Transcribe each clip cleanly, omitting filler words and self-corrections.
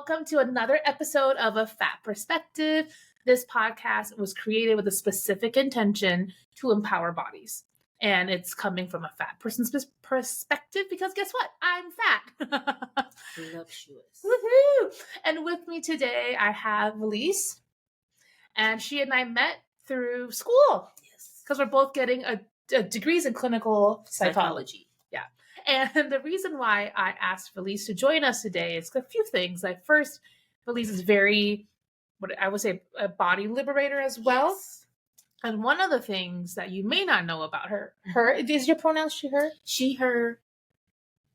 welcome to another episode of A Fat Perspective. This podcast was created with a specific intention to empower bodies. And it's coming from a fat person's perspective because guess what? I'm fat. Voluptuous. Woohoo! And with me today, I have Vilis. And she and I met through school. Yes. Because we're both getting a degrees in clinical psychology. Yeah. And the reason why I asked Vilis to join us today is a few things. Like first, Vilis is very, what I would say, a body liberator as well. Yes. And one of the things that you may not know about her, is your pronoun she, her? She, her,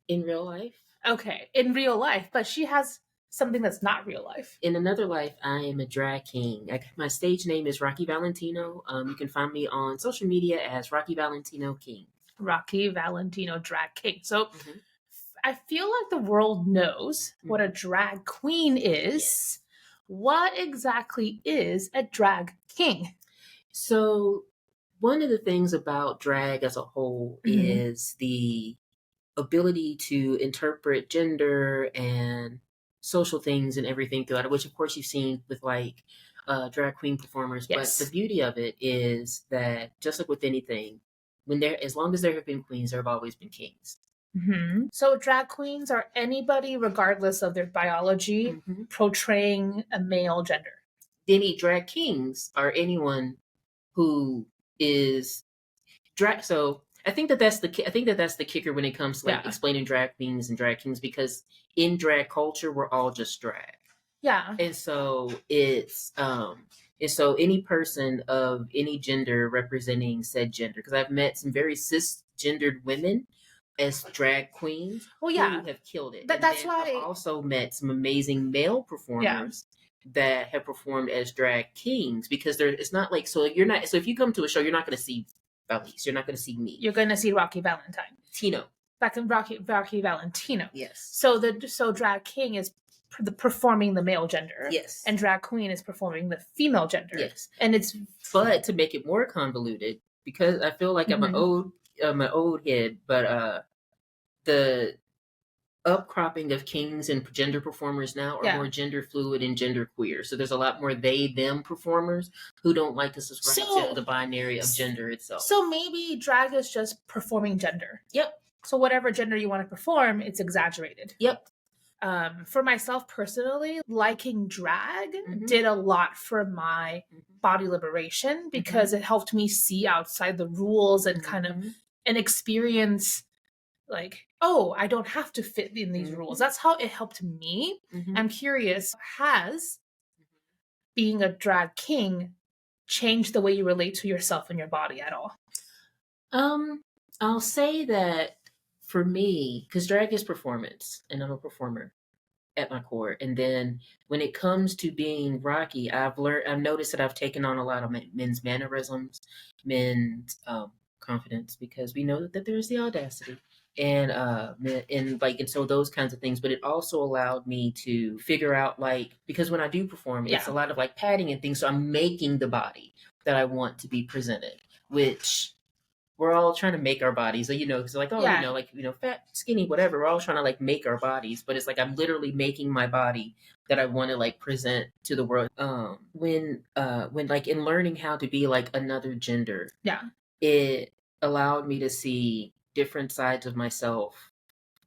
in real life. Okay, in real life, but she has something that's not real life. In another life, I am a drag king. My stage name is Rocky Valentino. You can find me on social media as Rocky Valentino King. Rocky Valentino drag king. So I feel like the world knows what a drag queen is. Yes. What exactly is a drag king? So one of the things about drag as a whole is the ability to interpret gender and social things and everything throughout it, which of course you've seen with like drag queen performers. Yes. But the beauty of it is that just like with anything, as long as there have been queens, there have always been kings. Mm-hmm. So drag queens are anybody, regardless of their biology, portraying a male gender. Any drag kings are anyone who is drag. So I think that's the kicker when it comes to like explaining drag queens and drag kings, because in drag culture we're all just drag. Yeah. And so it's any person of any gender representing said gender, because I've met some very cisgendered women as drag queens who have killed it. That's why I've also met some amazing male performers that have performed as drag kings, because it's not like, so if you come to a show, you're not going to see Vilis, you're not going to see me. You're going to see Rocky Valentino. Back in Rocky Valentino. Yes. So drag king is performing the male gender. Yes. And drag queen is performing the female gender. Yes. And but to make it more convoluted, because I feel like I'm an old head, but the upcropping of kings and gender performers now are more gender fluid and gender queer. So there's a lot more them performers who don't like to subscribe to the binary of gender itself. So maybe drag is just performing gender. Yep. So whatever gender you want to perform, it's exaggerated. Yep. For myself personally, liking drag did a lot for my body liberation, because it helped me see outside the rules and kind of and experience like, oh, I don't have to fit in these rules. That's how it helped me. I'm curious, has being a drag king changed the way you relate to yourself and your body at all? I'll say that for me, because drag is performance, and I'm a performer at my core. And then when it comes to being Rocky, I've noticed that I've taken on a lot of men's mannerisms, men's confidence, because we know that there's the audacity. And so those kinds of things. But it also allowed me to figure out, like, because when I do perform, it's a lot of like padding and things. So I'm making the body that I want to be presented, which we're all trying to make our bodies. So, because like, fat, skinny, whatever. We're all trying to like make our bodies, but it's like I'm literally making my body that I want to like present to the world. When like in learning how to be like another gender, it allowed me to see different sides of myself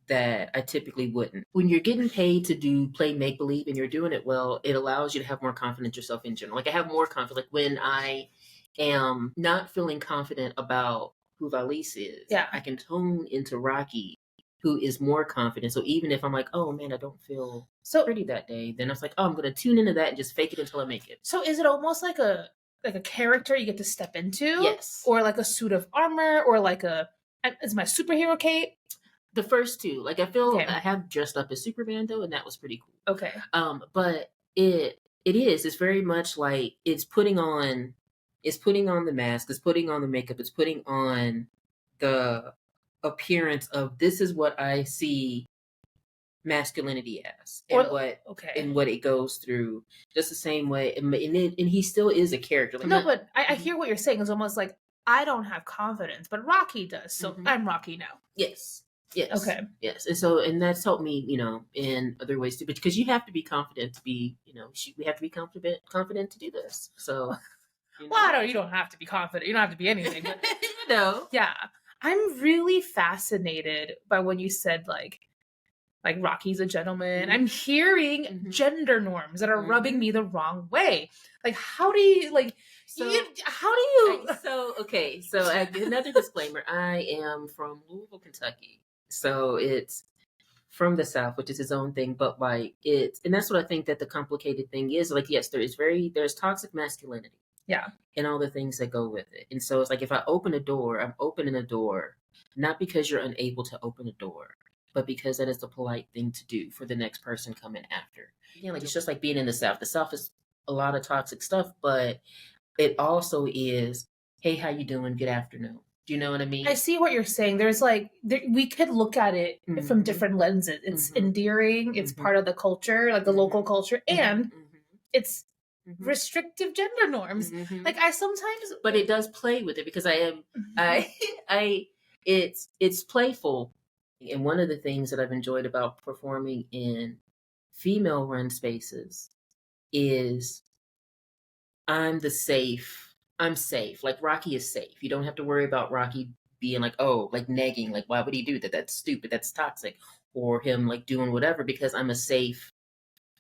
that I typically wouldn't. When you're getting paid to play make-believe and you're doing it well, it allows you to have more confidence in yourself in general. Like I have more confidence. Like when I am not feeling confident about who Vilis is, I can tone into Rocky, who is more confident. So even if I'm like, oh man, I don't feel so pretty that day, then I was like, oh, I'm going to tune into that and just fake it until I make it. So is it almost like a character you get to step into? Yes. Or like a suit of armor, or like is my superhero cape? The first two. Like I feel I have dressed up as Superman though, and that was pretty cool. Okay. But it's very much like it's putting on the mask, it's putting on the makeup, it's putting on the appearance of this is what I see masculinity as, and what it goes through, just the same way. And he still is a character. Like, but I hear what you're saying. It's almost like I don't have confidence, but Rocky does. So I'm Rocky now. Yes. Yes. Okay. Yes. And that's helped me, in other ways too, because you have to be confident to be, we have to be confident to do this. So, Well, you don't have to be confident. You don't have to be anything. But, yeah. I'm really fascinated by when you said like Rocky's a gentleman. I'm hearing gender norms that are rubbing me the wrong way. Like, how do you okay. So another disclaimer, I am from Louisville, Kentucky. So it's from the South, which is its own thing, but and that's what I think that the complicated thing is. Like, yes, there's toxic masculinity. Yeah. And all the things that go with it. And so it's like, if I open a door, I'm opening a door, not because you're unable to open a door, but because that is the polite thing to do for the next person coming after. Like, it's just like being in the South. The South is a lot of toxic stuff, but it also is, hey, how you doing? Good afternoon. Do you know what I mean? I see what you're saying. There's we could look at it from different lenses. It's endearing. It's part of the culture, like the local culture, and it's restrictive gender norms. Like, I sometimes, but it does play with it because it's playful. And one of the things that I've enjoyed about performing in female run spaces is I'm safe. Like, Rocky is safe. You don't have to worry about Rocky being like, oh, like negging, like, why would he do that? That's stupid. That's toxic. Or him like doing whatever, because I'm a safe,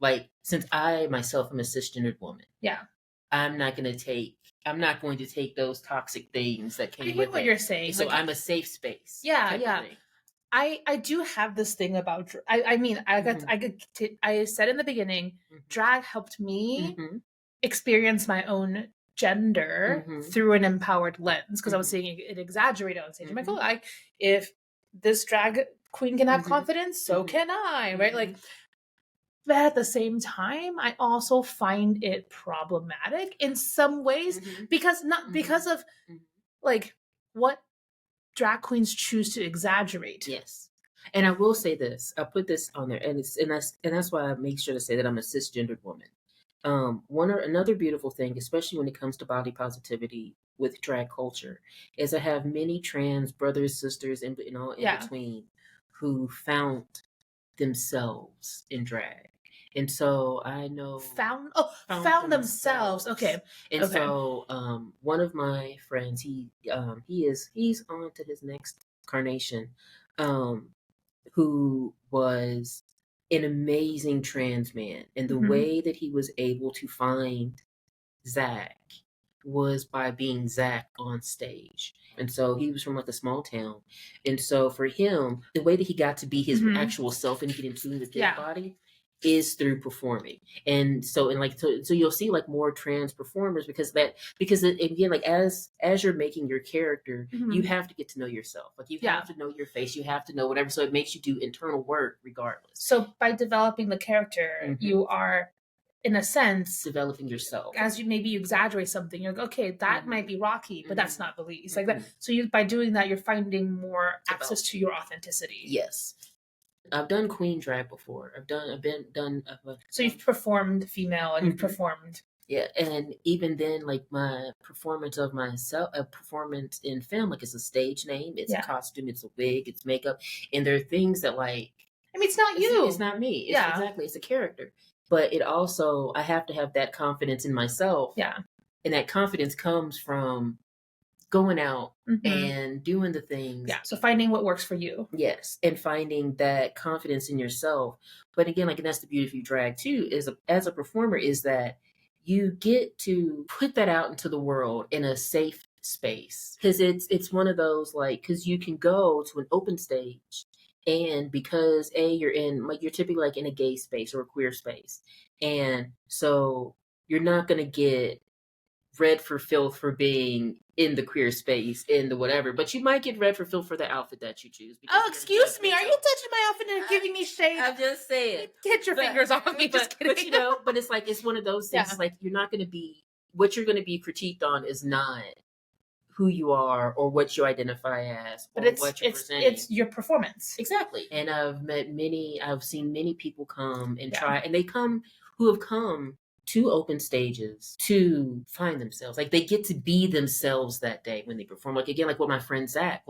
like, since I myself am a cisgendered woman. Yeah. I'm not going to take those toxic things that came with it. What you're saying. So I'm a safe space. Yeah, yeah. I do have this thing about, I said in the beginning, drag helped me experience my own gender through an empowered lens, because I was seeing it exaggerated on stage. I'm like, if this drag queen can have confidence, so can I, right? Like, but at the same time, I also find it problematic in some ways because of like what drag queens choose to exaggerate. Yes. And I will say this, I'll put this on there, and that's why I make sure to say that I'm a cisgendered woman. Another beautiful thing, especially when it comes to body positivity with drag culture, is I have many trans brothers, sisters, and in between, who found themselves in drag. And so I know found themselves. Okay. And so one of my friends, he's on to his next carnation, who was an amazing trans man. And the way that he was able to find Zach was by being Zach on stage. And so he was from like a small town. And so for him, the way that he got to be his actual self and get in tune with his body is through performing. And so you'll see like more trans performers because again, like as you're making your character, you have to get to know yourself. Like, you have to know your face, you have to know whatever. So it makes you do internal work regardless. So by developing the character, you are, in a sense, developing yourself. As you exaggerate something, you're like, okay, that might be Rocky, but that's not Vilis. Like that. So by doing that, you're finding more access to your authenticity. Yes. I've done queen drag before. So you've performed female and you've performed. Yeah, and even then, like my performance of myself, a performance in film, like it's a stage name, it's a costume, it's a wig, it's makeup, and there are things that it's not you. It's not me. Exactly, it's a character. But it also, I have to have that confidence in myself. Yeah, and that confidence comes from going out and doing the things. Yeah. So finding what works for you. Yes. And finding that confidence in yourself. But again, and that's the beauty of you drag too, as a performer, is that you get to put that out into the world in a safe space. Because it's one of those, because you can go to an open stage, and because you're typically in a gay space or a queer space. And so you're not going to get read for filth for being in the queer space, in the whatever, but you might get read for filth for the outfit that you choose. Oh, excuse me, are you touching my outfit and giving me shade? I'm just saying. Get your fingers off me, just kidding. But it's one of those things, it's you're not going to be, what you're going to be critiqued on is not who you are or what you identify as, but it's your performance. Exactly. And I've seen many people come and try, and who have come to open stages to find themselves. Like, they get to be themselves that day when they perform. Like, again, like with my friend Zach,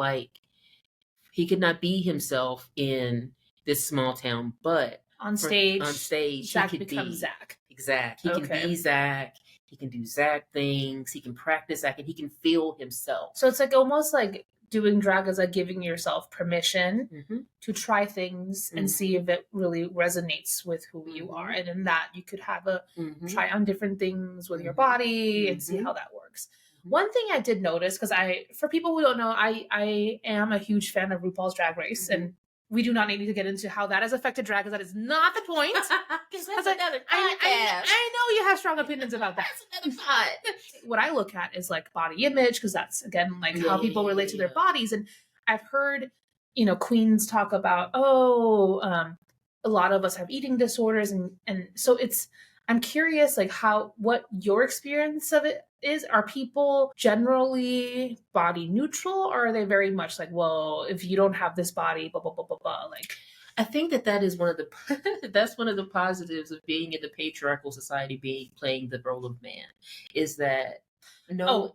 He could not be himself in this small town, but on stage, Zach he could becomes Zach. Exact. He can be Zach. He can do Zach things. He can practice Zach, and he can feel himself. So it's like almost like doing drag is like giving yourself permission to try things and see if it really resonates with who you are. And in that, you could have a try on different things with your body and see how that works. One thing I did notice, because for people who don't know, I am a huge fan of RuPaul's Drag Race, and we do not need to get into how that has affected drag, because that is not the point. Because that's another podcast. I know you have strong opinions about that. That's another pod. What I look at is like body image, because that's, again, like how people relate to their bodies. And I've heard, queens talk about, a lot of us have eating disorders. And so I'm curious, like what your experience of it is. Are people generally body neutral, or are they very much like, well, if you don't have this body, blah, blah, blah, blah, blah, like... I think that is one of the that's one of the positives of being in the patriarchal society, playing the role of man, is that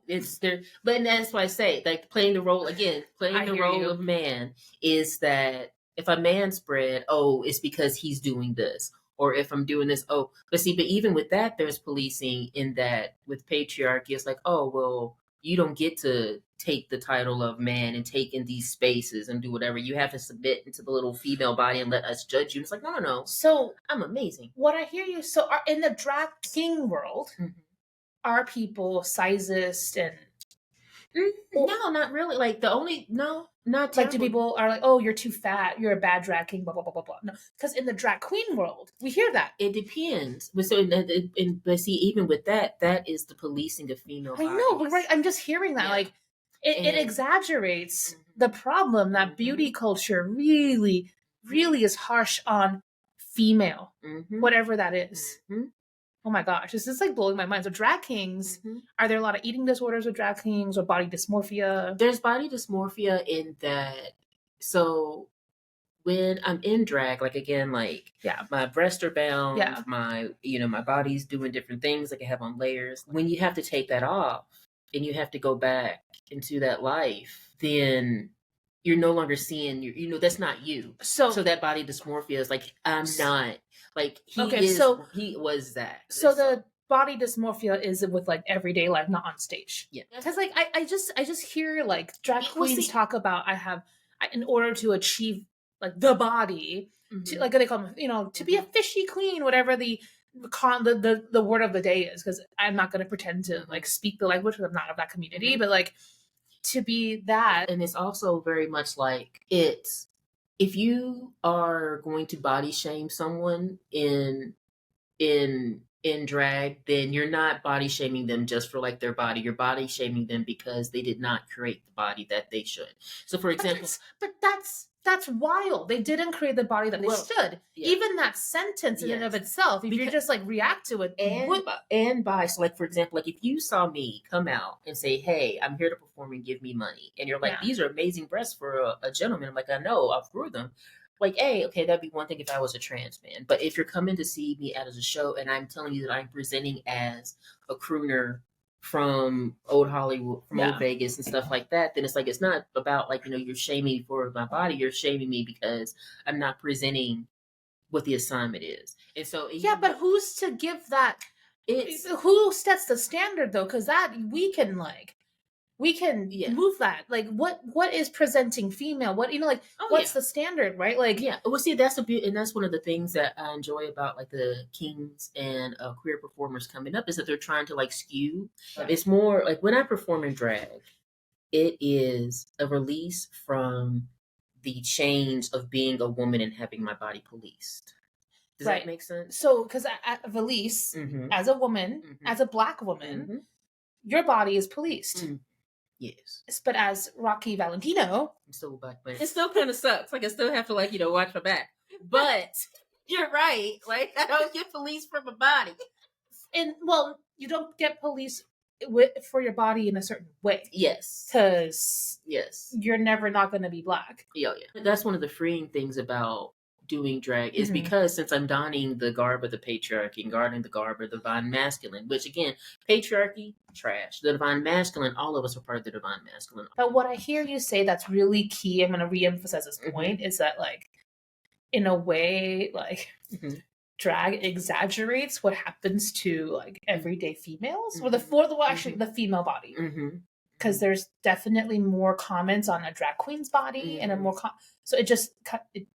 it's there. But that's why I say, like, playing the role of man is that if a man spread, it's because he's doing this. Or if I'm doing this, but even with that, there's policing in that with patriarchy. It's like, you don't get to take the title of man and take in these spaces and do whatever. You have to submit into the little female body and let us judge you. It's like, no. So I'm amazing. What I hear you, in the drag king world, are people sizist and... No, not really. Like not like, do people are like, oh, you're too fat, you're a bad drag king, blah blah blah blah blah. No, because in the drag queen world, we hear that. It depends. But even with that is the policing of female bodies. I know, but I'm just hearing that, like, it exaggerates the problem that beauty culture really, really is harsh on female, whatever that is. Oh my gosh, this is like blowing my mind. So drag kings, are there a lot of eating disorders with drag kings or body dysmorphia? There's body dysmorphia in that. So when I'm in drag, like, again, like, my breasts are bound, my body's doing different things, like I have on layers. When you have to take that off and you have to go back into that life, then you're no longer seeing that's not you. So that body dysmorphia is like, I'm not. Like, he was that. So the body dysmorphia is with, like, everyday life, not on stage. Yeah. Because, like, I just hear, like, drag queens talk about, in order to achieve, like, the body, to, like, they call them, to be a fishy queen, whatever the word of the day is, because I'm not going to pretend to, like, speak the language, because I'm not of that community, but, like, to be that. And it's also very much like, if you are going to body shame someone in drag, then you're not body shaming them just for, like, their body. You're body shaming them because they did not create the body that they should. So, for example, but that's wild. They didn't create the body that they should. Yeah. Even that sentence in and of itself, if you just, like, react to it. So, like, for example, like, if you saw me come out and say, hey, I'm here to perform and give me money, and you're like, these are amazing breasts for a gentleman. I'm like, I know, I've grew them. Like, hey, okay, that'd be one thing if I was a trans man. But if you're coming to see me as a show and I'm telling you that I'm presenting as a crooner from old Hollywood, from old Vegas and stuff like that, then it's like, it's not about, like, you're shaming me for my body. You're shaming me because I'm not presenting what the assignment is. And so, but who's to give that? Who sets the standard, though? Because that we can move that. Like, what is presenting female? What, what's the standard, right? Like, well, see, that's and that's one of the things that I enjoy about, like, the kings and queer performers coming up, is that they're trying to, like, skew. It's more like, when I perform in drag, it is a release from the chains of being a woman and having my body policed. Does that make sense? So, because at Vilis, as a woman, as a Black woman, your body is policed. Yes. But as Rocky Valentino, I'm still a Black man. It still kind of sucks. Like, I still have to, like, watch my back. But you're right. Like, I don't get policed for my body. And, well, you don't get policed for your body in a certain way. Yes. Because you're never not going to be Black. Yeah. That's one of the freeing things about doing drag is because since I'm donning the garb of the patriarchy and guarding the garb of the divine masculine, which again, patriarchy, trash. The divine masculine, all of us are part of the divine masculine. But what I hear you say that's really key, I'm going to reemphasize this point, is that like, in a way, like drag exaggerates what happens to like everyday females or the female body. Because there's definitely more comments on a drag queen's body and a more so it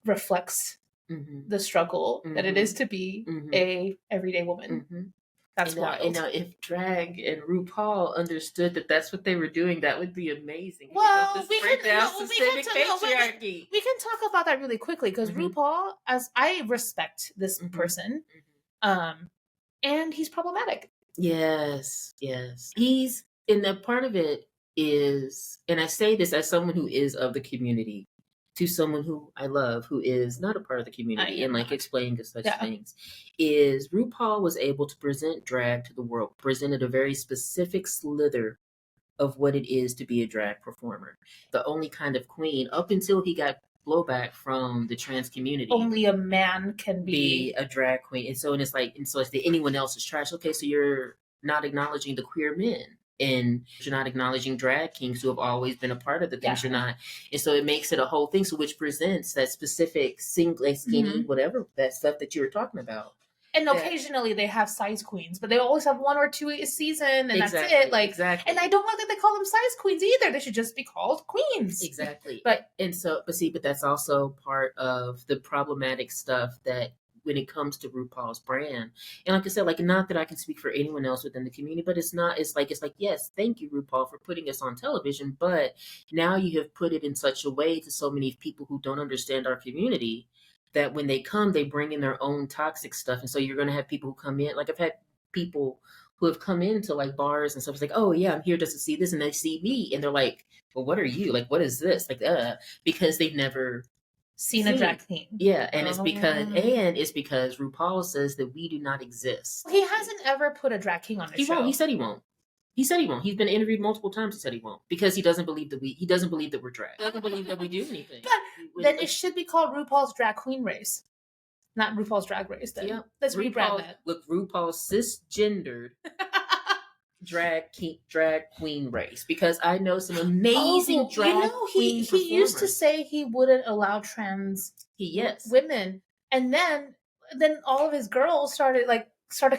reflects the struggle that it is to be a everyday woman. That's wild. And now, if drag and RuPaul understood that that's what they were doing, that would be amazing. Well, we can talk about that really quickly because RuPaul, as I respect this person, and he's problematic. Yes. He's, and the part of it is, and I say this as someone who is of the community, to someone who I love, who is not a part of the community and like explaining such things, is RuPaul was able to present drag to the world, presented a very specific slither of what it is to be a drag performer. The only kind of queen, up until he got blowback from the trans community. Only a man can be a drag queen. And so it's like anyone else is trash. Okay, so you're not acknowledging the queer men. And you're not acknowledging drag kings who have always been a part of the things you're not. And so it makes it a whole thing. So which presents that specific single, skinny, whatever, that stuff that you were talking about. And occasionally they have size queens, but they always have 1 or 2 a season, and that's it. Like, and I don't like that they call them size queens either. They should just be called queens. Exactly. But that's also part of the problematic stuff that when it comes to RuPaul's brand. And like I said, like, not that I can speak for anyone else within the community, but it's like, yes, thank you, RuPaul, for putting us on television. But now you have put it in such a way to so many people who don't understand our community that when they come, they bring in their own toxic stuff. And so you're going to have people who come in, like I've had people who have come into like bars and stuff. It's like, oh yeah, I'm here just to see this. And they see me and they're like, well, what are you? Like, what is this? Like, because they've never seen a drag queen. Yeah, and it's because RuPaul says that we do not exist. He hasn't ever put a drag king on his show. He said he won't. He's been interviewed multiple times. He said he won't because he doesn't believe that we're drag. He doesn't believe that we do anything. But then it should be called RuPaul's Drag Queen Race, not RuPaul's Drag Race. Then let's rebrand that. Look, RuPaul's cisgendered drag queen race, because I know some amazing drag queen performers. He used to say he wouldn't allow trans women, and then all of his girls started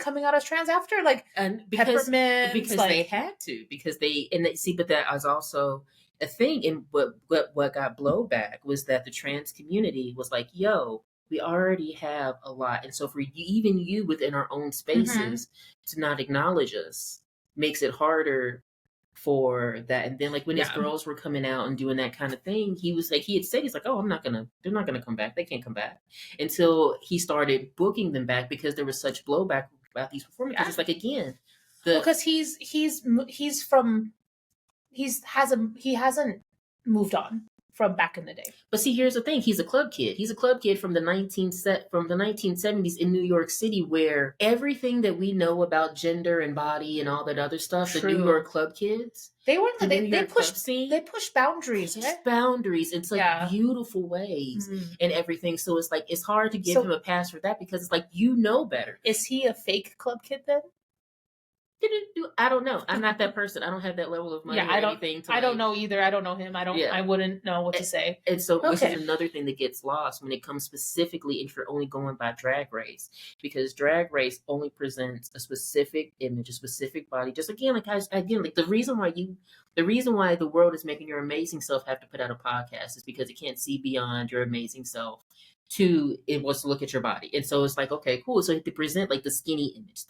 coming out as trans after, like, and Peppermint, because they had to, but that was also a thing. And what got blowback was that the trans community was like, yo, we already have a lot, and so for even you within our own spaces to not acknowledge us makes it harder for that. And then like when his girls were coming out and doing that kind of thing, he had said, he's like, oh, they're not gonna come back. They can't come back, until he started booking them back because there was such blowback about these performances. Because it's like, again, because he hasn't moved on from back in the day. But see, here's the thing: he's a club kid. He's a club kid from the 1970s in New York City, where everything that we know about gender and body and all that other stuff, the New York club kids, they push boundaries, in such beautiful ways and everything. So it's like, it's hard to give him a pass for that, because it's like, you know better. Is he a fake club kid then? I don't know. I'm not that person. I don't have that level of money or anything. I don't know either. I don't know him. I wouldn't know what to say. And so this is another thing that gets lost when it comes specifically if you're only going by Drag Race, because Drag Race only presents a specific image, a specific body. Just again, like the reason why the world is making your amazing self have to put out a podcast is because it can't see beyond your amazing self. It wants to look at your body, and so it's like, okay, cool. So you have to present like the skinny image,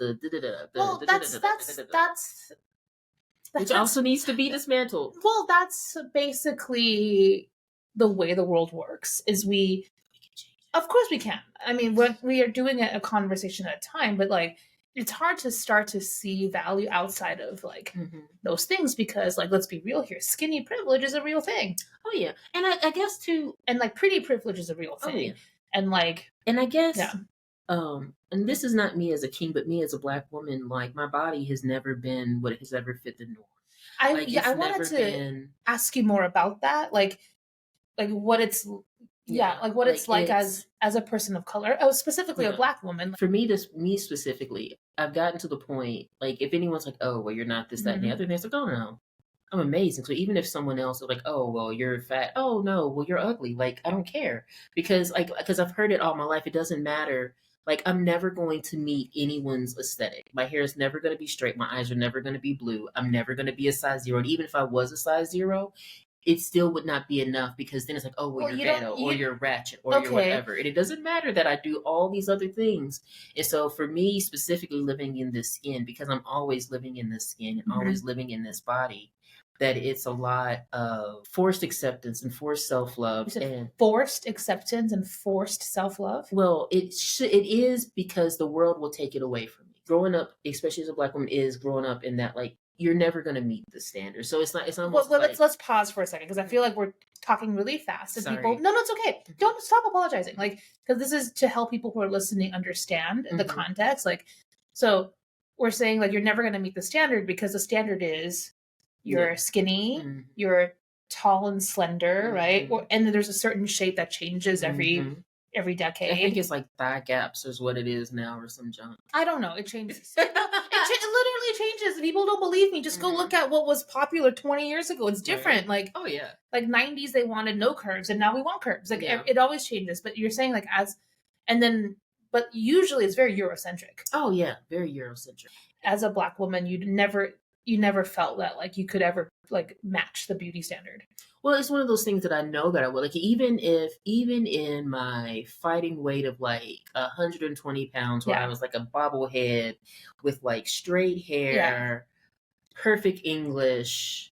which also needs to be dismantled. Well, that's basically the way the world works. Of course we can. I mean, we are doing a conversation at a time, but like, it's hard to start to see value outside of like those things, because like, let's be real here, skinny privilege is a real thing. Oh yeah, and I guess too, and like pretty privilege is a real thing. Oh, yeah. And I guess, and this is not me as a king, but me as a Black woman, like, my body has never been what has ever fit the norm. I wanted to ask you more about that, like what it's Yeah, like what it's like as a person of color. Oh, specifically a Black woman. For me, me specifically, I've gotten to the point, like, if anyone's like, oh, well, you're not this, that, and the other, thing, it's like, oh, no, I'm amazing. So even if someone else is like, oh, well, you're fat. Oh, no, well, you're ugly. Like, I don't care. Because I've heard it all my life. It doesn't matter. Like, I'm never going to meet anyone's aesthetic. My hair is never going to be straight. My eyes are never going to be blue. I'm never going to be a size 0. And even if I was a size 0, it still would not be enough, because then it's like, oh, well, you're ghetto, or you're ratchet, or you're whatever. And it doesn't matter that I do all these other things. And so for me, specifically living in this skin, because I'm always living in this skin and always living in this body, that it's a lot of forced acceptance and forced self-love. And forced acceptance and forced self-love? Well, it is, because the world will take it away from me. Growing up, especially as a Black woman, is growing up in that, like, you're never going to meet the standard. So it's almost well, let's pause for a second, because I feel like we're talking really fast and people, no, it's okay. Don't stop apologizing. Like, because this is to help people who are listening understand the context. Like, so we're saying, like, you're never going to meet the standard, because the standard is you're skinny, you're tall and slender, right? And then there's a certain shape that changes every decade. I think it's like thigh gaps is what it is now, or some junk. I don't know. It changes. It literally changes. People don't believe me. Just go look at what was popular 20 years ago. It's different. Like, oh yeah, like 90s they wanted no curves, and now we want curves. Like it always changes. But you're saying, like, but usually it's very Eurocentric. Oh yeah, very Eurocentric. As a Black woman, you never felt that, like, you could ever, like, match the beauty standard. Well, it's one of those things that I know that I would, like, even in my fighting weight of like 120 pounds, where I was like a bobblehead with like straight hair, perfect English,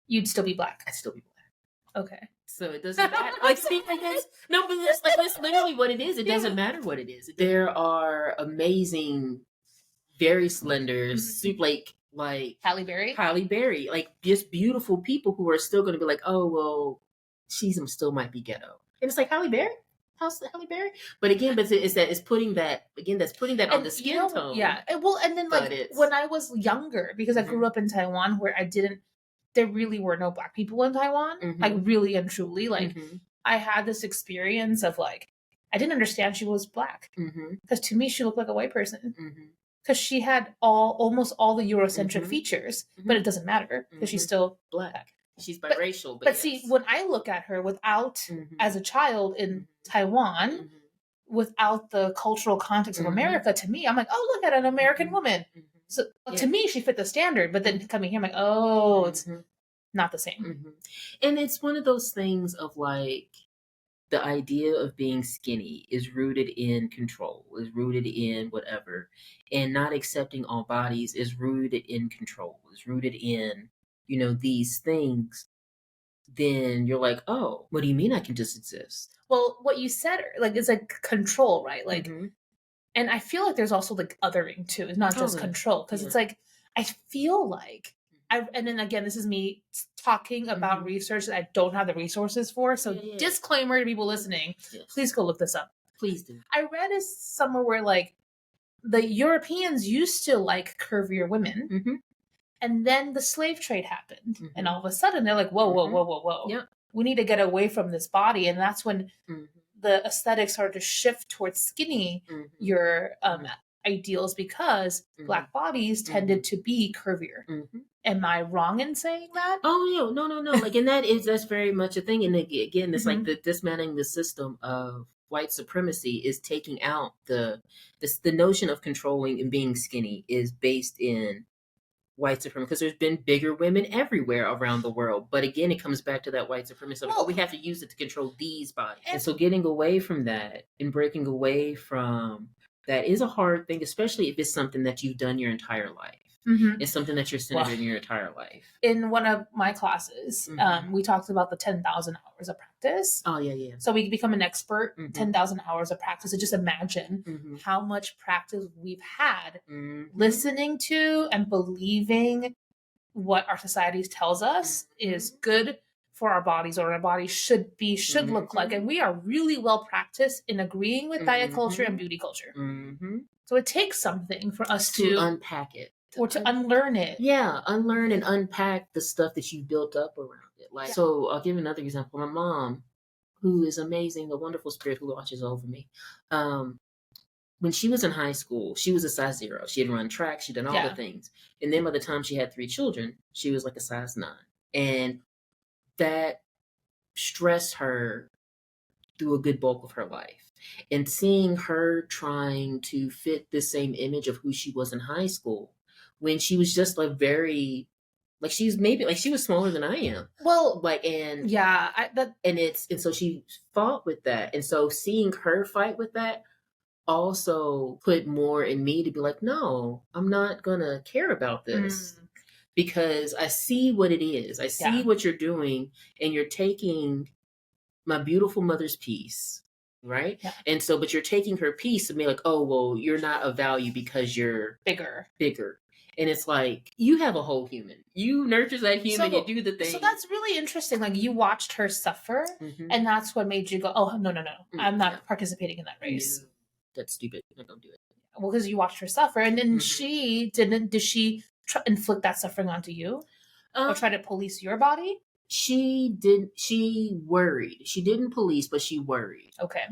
you'd still be Black. I'd still be Black. Okay. So it doesn't matter. Like, see, I guess, no, but that's literally what it is. It doesn't matter what it is. There are amazing, very slender, super, like Halle Berry, like, just beautiful people who are still going to be like, oh, well, she's still might be ghetto. And it's like, Halle Berry? How's Halle Berry? But again, it's putting that on the skin tone. Yeah. Well, and then, like, when I was younger, because I grew up in Taiwan, where there really were no Black people in Taiwan, like, really and truly. Like, I had this experience of, like, I didn't understand she was Black, because to me she looked like a white person. Because she had almost all the Eurocentric features, but it doesn't matter, because she's still Black. She's biracial. But see, when I look at her without, as a child in Taiwan, without the cultural context of America, to me, I'm like, oh, look at an American woman. So to me, she fit the standard. But then coming here, I'm like, oh, it's not the same. And it's one of those things of, like, the idea of being skinny is rooted in control, is rooted in whatever, and not accepting all bodies is rooted in control, is rooted in, these things. Then you're like, oh, what do you mean I can just exist? Well, what you said, like, is like control, right? Like, and I feel like there's also, like, othering too. It's not just control, because it's like, I feel like and then again, this is me talking about research that I don't have the resources for. So disclaimer to people listening, please go look this up. Please do. I read somewhere where, like, the Europeans used to like curvier women, and then the slave trade happened, and all of a sudden they're like, whoa. Yep. We need to get away from this body. And that's when the aesthetic started to shift towards skinny your ideals, because Black bodies tended to be curvier. Am I wrong in saying that? Oh, no. Like, and that's very much a thing. And again, it's like the dismantling the system of white supremacy is taking out the notion of controlling and being skinny is based in white supremacy, because there's been bigger women everywhere around the world. But again, it comes back to that white supremacy. We have to use it to control these bodies. And so getting away from that and breaking away from that is a hard thing, especially if it's something that you've done your entire life. It's something that you're centered in your entire life. In one of my classes, we talked about the 10,000 hours of practice. Oh, yeah. So we become an expert, 10,000 hours of practice. So just imagine how much practice we've had listening to and believing what our society tells us is good for our bodies, or our bodies should look like. And we are really well practiced in agreeing with diet culture and beauty culture. So it takes something for us to unpack it. Or to unlearn it. Yeah, unlearn and unpack the stuff that you built up around it. Like, so I'll give you another example. My mom, who is amazing, a wonderful spirit who watches over me. When she was in high school, she was a size 0. She had run track, she'd done all the things. And then by the time she had 3 children, she was like a size 9. And that stressed her through a good bulk of her life. And seeing her trying to fit the same image of who she was in high school, when she was just like very, like she's maybe like she was smaller than I am. Well, like, and and so she fought with that. And so seeing her fight with that also put more in me to be like, no, I'm not gonna care about this because I see what it is. I see what you're doing, and you're taking my beautiful mother's peace, right? Yeah. And so, but you're taking her peace and be like, oh, well, you're not of value because you're bigger. And it's like, you have a whole human. You nurture that human, you do the thing. So that's really interesting. Like, you watched her suffer, and that's what made you go, oh, no, I'm not participating in that race. No, that's stupid. I don't do it. Well, because you watched her suffer, and then did she inflict that suffering onto you? Or try to police your body? She worried. She didn't police, but she worried. Okay.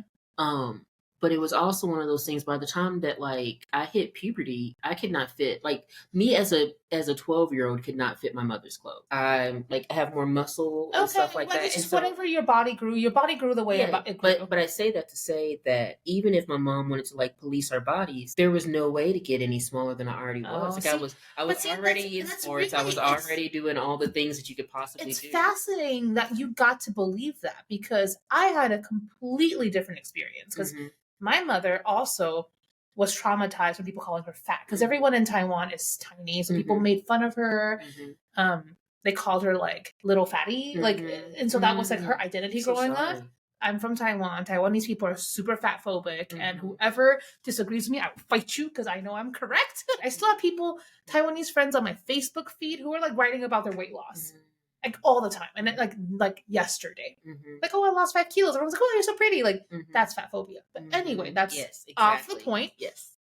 But it was also one of those things, by the time that like I hit puberty, I could not fit, like me as a 12-year-old could not fit my mother's clothes. I have more muscle and stuff like that. It's just whatever your body grew the way it grew. But I say that to say that even if my mom wanted to like police our bodies, there was no way to get any smaller than I already was. I was already in sports. I was already doing all the things that you could possibly do. It's fascinating that you got to believe that, because I had a completely different experience. Because my mother also was traumatized when people calling her fat, because everyone in Taiwan is tiny, so people made fun of her. They called her like little fatty, like, and so that was like her identity growing up. I'm from Taiwan. Taiwanese people are super fat phobic, and whoever disagrees with me, I will fight you because I know I'm correct. I still have Taiwanese friends on my Facebook feed who are like writing about their weight loss. Like all the time. And it, like yesterday. Like, oh, I lost 5 kilos. Everyone's like, oh, you're so pretty. Like, that's fat phobia. But anyway, that's off the point. Yes.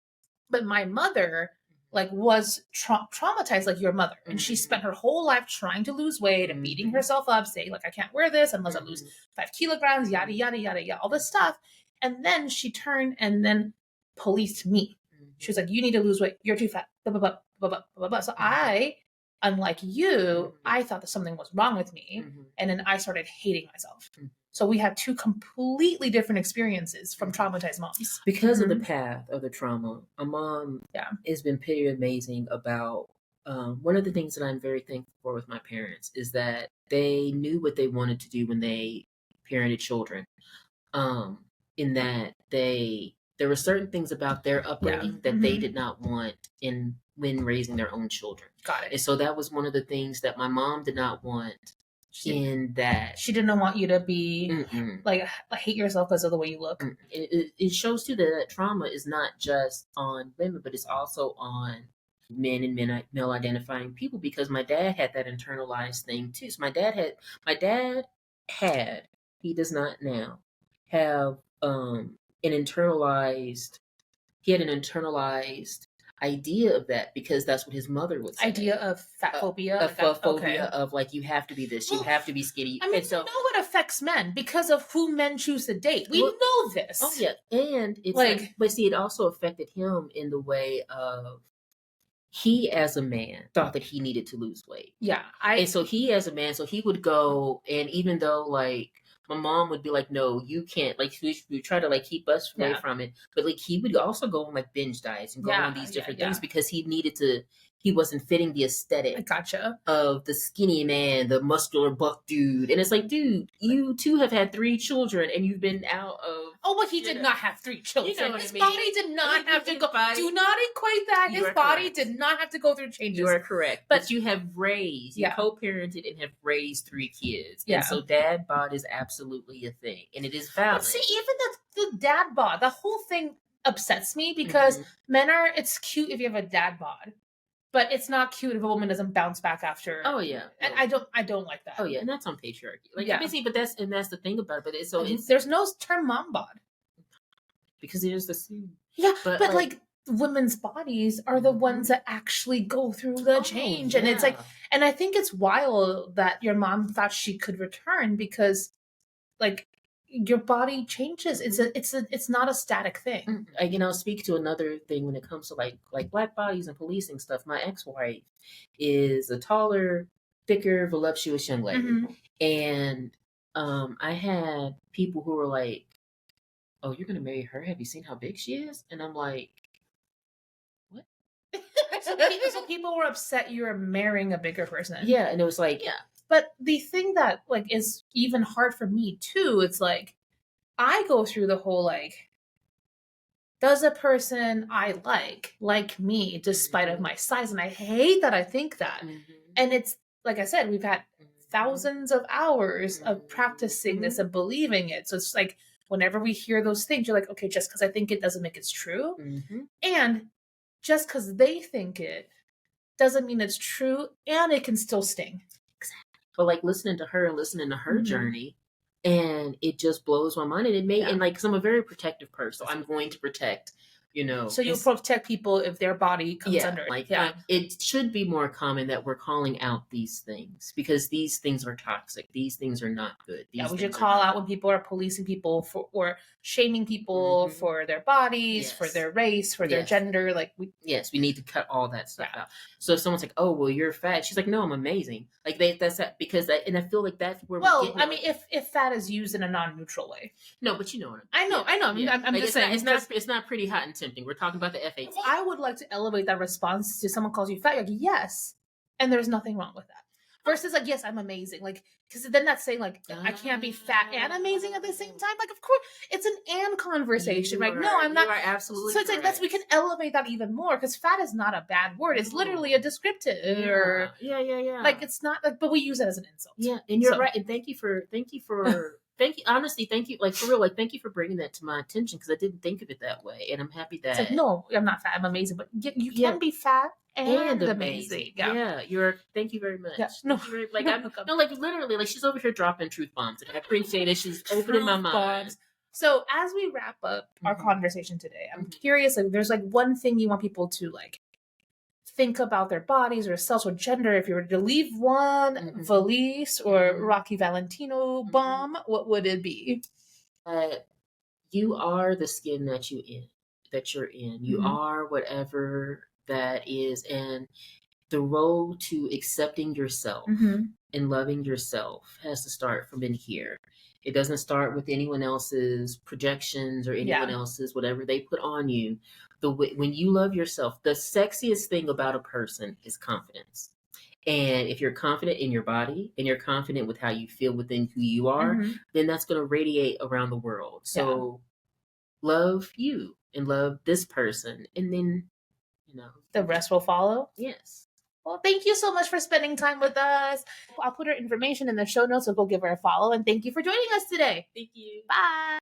But my mother, like, was traumatized like your mother. And she spent her whole life trying to lose weight and beating herself up, saying, like, I can't wear this unless I lose 5 kilograms, yada, yada, yada, yada, all this stuff. And then she turned and then policed me. She was like, you need to lose weight. You're too fat. Blah, blah, blah, blah, blah, blah, blah. So unlike you, I thought that something was wrong with me. And then I started hating myself. So we had 2 completely different experiences from traumatized moms. Because of the path of the trauma, a mom has been pretty amazing about, one of the things that I'm very thankful for with my parents is that they knew what they wanted to do when they parented children. In that there were certain things about their upbringing that they did not want when raising their own children. Got it. And so that was one of the things that my mom did not want. In that she didn't want you to be like hate yourself because of the way you look. It shows too that trauma is not just on women, but it's also on men and male identifying people, because my dad had that internalized thing too. So my dad had, he does not now have an internalized idea of that, because that's what his mother would say. Idea of fat phobia? Of like, you have to be this, you have to be skinny. I mean, and so, you know what affects men because of who men choose to date. We know this. Oh, yeah. And it's like, but see, it also affected him in the way of, he as a man thought that he needed to lose weight. Yeah. And so he as a man, so he would go, and even though like, my mom would be like, no, you can't. Like, we try to like keep us away from it. But like, he would also go on like binge diets and go on these different things because he wasn't fitting the aesthetic of the skinny man, the muscular buck dude. And it's like, dude, you too have had 3 children and you've been out of. Oh, but he did not have 3 children. You know his body did not have to go. Do not equate that. His body did not have to go through changes. You are correct. But you have raised, you co-parented and have raised 3 kids. And so dad bod is absolutely a thing. And it is valid. But see, even the dad bod, the whole thing upsets me because it's cute if you have a dad bod. But it's not cute if a woman doesn't bounce back after. Oh yeah, and I don't like that. Oh yeah, and that's on patriarchy. Like, basically, but that's the thing about it. But there's no term mom bod because it is the same. Yeah, but like women's bodies are the ones that actually go through the change, and it's like, and I think it's wild that your mom thought she could return because, like, your body changes. It's not a static thing. I'll speak to another thing when it comes to like Black bodies and policing stuff. My ex-wife is a taller, thicker, voluptuous young lady. And I had people who were like, "Oh, you're gonna marry her? Have you seen how big she is?" And I'm like, "What?" So people were upset you were marrying a bigger person. Yeah, and it was like, yeah. But the thing that like is even hard for me too, it's like I go through the whole like, does a person I like me despite of my size? And I hate that I think that. And it's like I said, we've had thousands of hours of practicing this and believing it. So it's like whenever we hear those things, you're like, okay, just because I think it doesn't make it's true. And just because they think it doesn't mean it's true, and it can still sting. But like listening to her journey, and it just blows my mind. And it may, and like, cause I'm a very protective person, so I'm going to protect, so you'll protect people if their body comes under it. It should be more common that we're calling out these things, because these things are toxic. These things are not good. We should call out when people are policing people for, or shaming people for their bodies, for their race, for their gender. Like we need to cut all that stuff out. So if someone's like, "Oh, well, you're fat," she's like, "No, I'm amazing." Like that's that, because and I feel like that's where. Well, I mean, if fat is used in a non-neutral way. No, but you know what I know. I'm just saying it's not pretty hot and tempting. We're talking about the FAT. I would like to elevate that response to someone calls you fat. Like, yes, and there's nothing wrong with that. Versus like, yes, I'm amazing. Like, because then that's saying like, I can't be fat and amazing at the same time. Like, of course, it's an and conversation. Like, no, I'm not. You are absolutely. So it's like we can elevate that even more, because fat is not a bad word. It's literally a descriptive. Yeah. Like, it's not like, but we use it as an insult. Yeah, and you're right. And thank you for. Honestly, thank you. Like, for real, like, thank you for bringing that to my attention, because I didn't think of it that way, and I'm happy that. It's like, no, I'm not fat. I'm amazing, but you can be fat and amazing. Thank you very much. Yeah. No, like literally, like, she's over here dropping truth bombs, and I appreciate it. She's opening my mind. So as we wrap up our conversation today, I'm curious, like, there's like one thing you want people to like think about their bodies or selves or gender. If you were to leave one Vilis or Rocky Valentino bomb, what would it be? You are the skin that you're in. You are whatever that is, and the road to accepting yourself and loving yourself has to start from in here. It doesn't start with anyone else's projections or anyone else's whatever they put on you. When you love yourself, the sexiest thing about a person is confidence. And if you're confident in your body and you're confident with how you feel within who you are, then that's going to radiate around the world. So love you and love this person, and then the rest will follow. Yes. Well, thank you so much for spending time with us. I'll put her information in the show notes, so go give her a follow. And thank you for joining us today. Thank you. Bye.